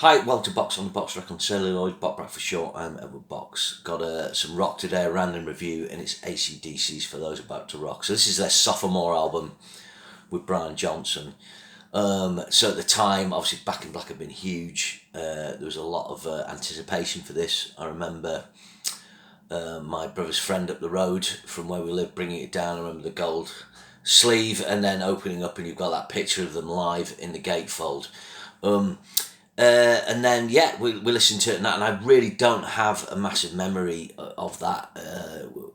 Hi, welcome to Box on the Box Rec on Celluloid, Bot Brack for short. I'm Edward Box. Got some rock today, a random review, and it's AC/DC's For Those About to Rock. So this is their sophomore album with Brian Johnson. So at the time, obviously Back in Black had been huge. There was a lot of anticipation for this. I remember my brother's friend up the road from where we lived bringing it down. I remember the gold sleeve and then opening up and you've got that picture of them live in the gatefold. And then we listened to it and I really don't have a massive memory of that.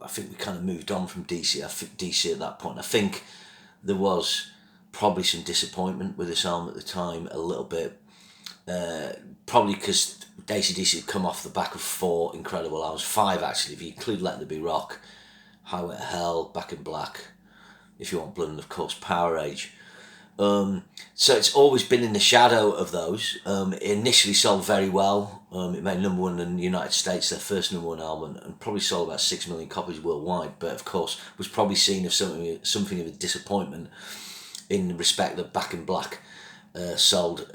I think we kind of moved on from DC. I think DC at that point. I think there was probably some disappointment with this album at the time, a little bit. Probably because AC/DC had come off the back of 4 incredible albums, 5 actually, if you include Let There Be Rock, Highway to Hell, Back in Black, if you want Blood, and of course Power Age. So it's always been in the shadow of those. It initially sold very well. It made #1 in the United States, their first #1 album, and probably sold about 6 million copies worldwide. But of course, was probably seen as something of a disappointment in respect that Back in Black sold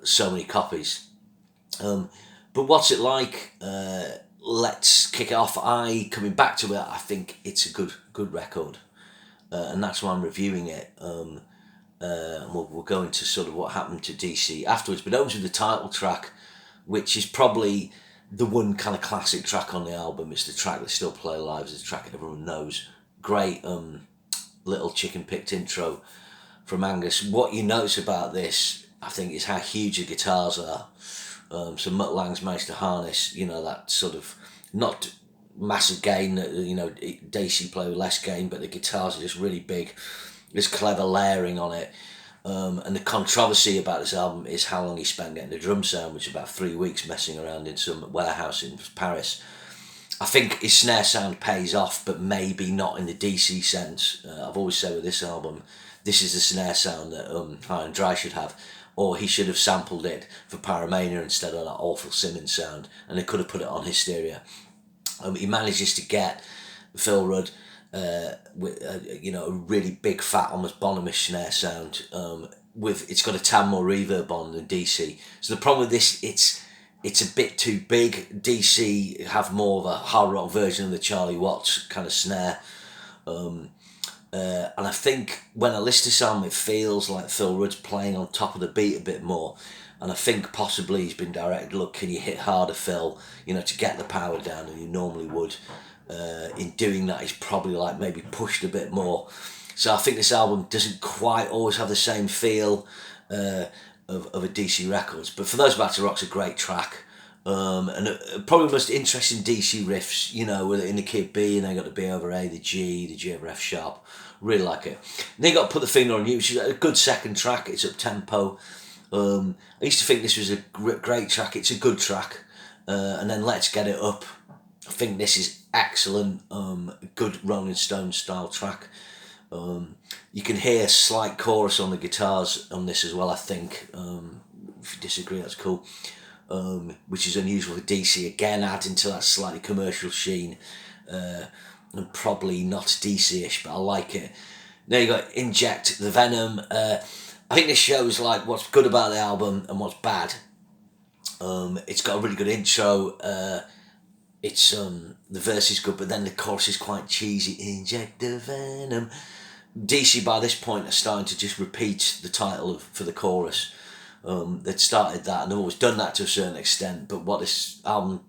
so many copies. But what's it like? Let's kick it off. Coming back to it, I think it's a good record, and that's why I'm reviewing it. And we'll go into sort of what happened to DC afterwards. But it opens with the title track, which is probably the one kind of classic track on the album. It's the track they still play live. It's the track everyone knows. Great little chicken-picked intro from Angus. What you notice about this, I think, is how huge the guitars are. So Mutt Lange's managed to harness, that sort of, not massive gain, DC play with less gain, but the guitars are just really big. There's clever layering on it. And the controversy about this album is how long he spent getting the drum sound, which is about 3 weeks messing around in some warehouse in Paris. I think his snare sound pays off, but maybe not in the DC sense. I've always said with this album, this is the snare sound that High and Dry should have, or he should have sampled it for Paramania instead of that awful Simmons sound, and they could have put it on Hysteria. He manages to get Phil Rudd with a really big fat almost Bonhamish snare sound. It's got a tad more reverb on than DC. So the problem with this, it's a bit too big. DC have more of a hard rock version of the Charlie Watts kind of snare. And I think when I listen to this album, it feels like Phil Rudd's playing on top of the beat a bit more. And I think possibly he's been directed, look, can you hit harder, Phil, to get the power down than you normally would. In doing that, he's probably maybe pushed a bit more. So I think this album doesn't quite always have the same feel of a DC Records. But For Those About to Rock's a great track. And probably the most interesting DC riffs, in the Kid B, and they got the B over A, the G over F sharp. Really like it. And they got to Put the Finger on You, which is a good second track. It's up tempo. I used to think this was a great track. It's a good track. And then Let's Get It Up. I think this is excellent, good Rolling Stones style track. You can hear a slight chorus on the guitars on this as well, I think. If you disagree, that's cool. Which is unusual for DC, again adding to that slightly commercial sheen, and probably not DC-ish, but I like it. Then you got Inject the Venom. I think this shows what's good about the album and what's bad. It's got a really good intro. It's the verse is good, but then the chorus is quite cheesy. Inject the venom. DC by this point are starting to just repeat the title for the chorus. They'd started that and they've always done that to a certain extent. But what this album,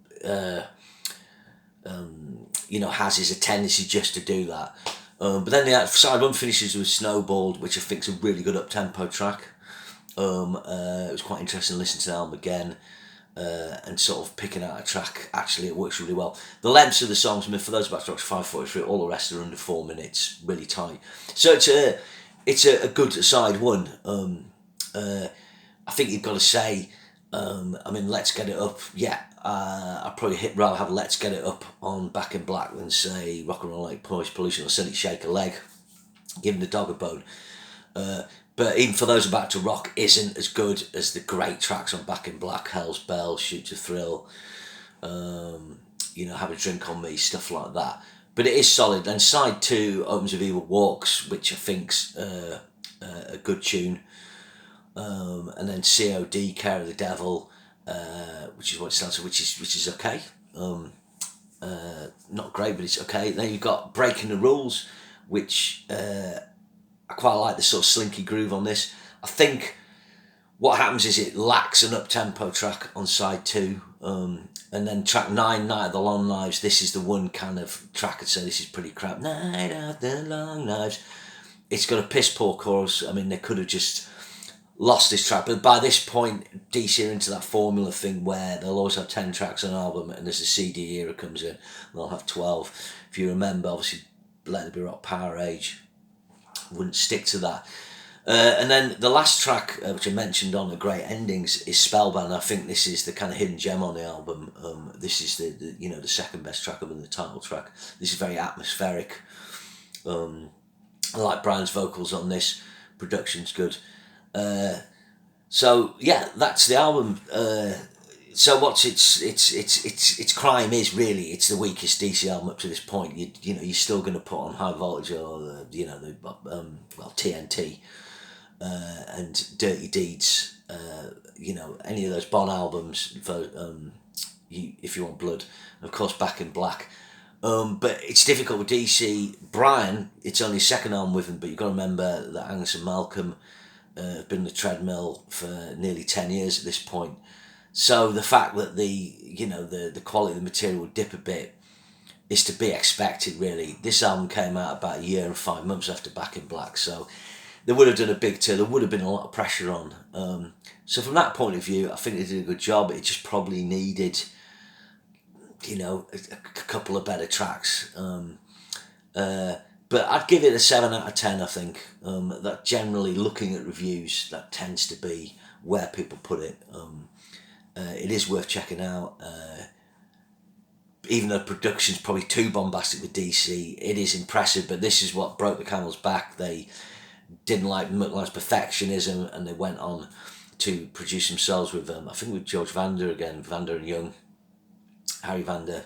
has is a tendency just to do that. But then the side one finishes with Snowballed, which I think is a really good up tempo track. It was quite interesting to listen to the album again. And sort of picking out a track, actually it works really well. The lengths of the songs, For Those About to Rock's 5:43, all the rest are under 4 minutes, really tight. So it's a good side one. I think you've got to say, Let's Get It Up, I'd probably rather have Let's Get It Up on Back in Black than say Rock and Roll Like Pollution or Sonic Shake a Leg, Give the Dog a Bone. But even For Those About to Rock isn't as good as the great tracks on Back in Black, Hell's Bell, Shoot to Thrill, Have a Drink on Me, stuff like that. But it is solid. Then side 2 opens with Evil Walks, which I think's a good tune. And then COD, Care of the Devil, which is what it stands for, which is okay. Not great, but it's okay. Then you've got Breaking the Rules, which I quite like the sort of slinky groove on this. I think what happens is it lacks an up-tempo track on side 2, and then track 9, Night of the Long Knives, this is the one kind of track I'd say this is pretty crap. Night of the Long Knives. It's got a piss poor chorus. I mean, they could have just lost this track, but by this point DC are into that formula thing where they'll always have 10 tracks on an album, and as the CD era comes in they'll have 12. If you remember, obviously Let There Be Rock, Power Age wouldn't stick to that. And then the last track, which I mentioned on the Great Endings, is Spellbound. I think this is the kind of hidden gem on the album. This is the second best track other than the title track. This is very atmospheric. I like Brian's vocals on this. Production's good. So yeah, that's the album. So what's its crime is really it's the weakest DC album up to this point. You're still going to put on High Voltage or TNT and Dirty Deeds. Any of those Bon albums for if you want blood. And of course, Back in Black. But it's difficult with DC. Brian, it's only his second album with him, but you've got to remember that Angus and Malcolm have been on the treadmill for nearly 10 years at this point. So the fact that the quality of the material will dip a bit is to be expected, really. This album came out about a year and 5 months after Back in Black, so they would have done a big tour. There would have been a lot of pressure on. So from that point of view, I think they did a good job. It just probably needed, a couple of better tracks. But I'd give it a 7 out of 10, I think. That generally, looking at reviews, that tends to be where people put it. It is worth checking out. Even though production's probably too bombastic with DC, it is impressive, but this is what broke the camel's back. They didn't like McLaren's perfectionism, and they went on to produce themselves with, I think with George Vander again, Vander and Young, Harry Vander,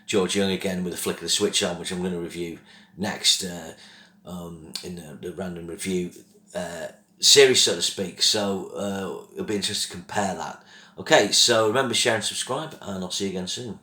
George Young again with a Flick of the Switch on, which I'm going to review next in the random review series, so to speak. So it'll be interesting to compare that. Okay, so remember, share and subscribe, and I'll see you again soon.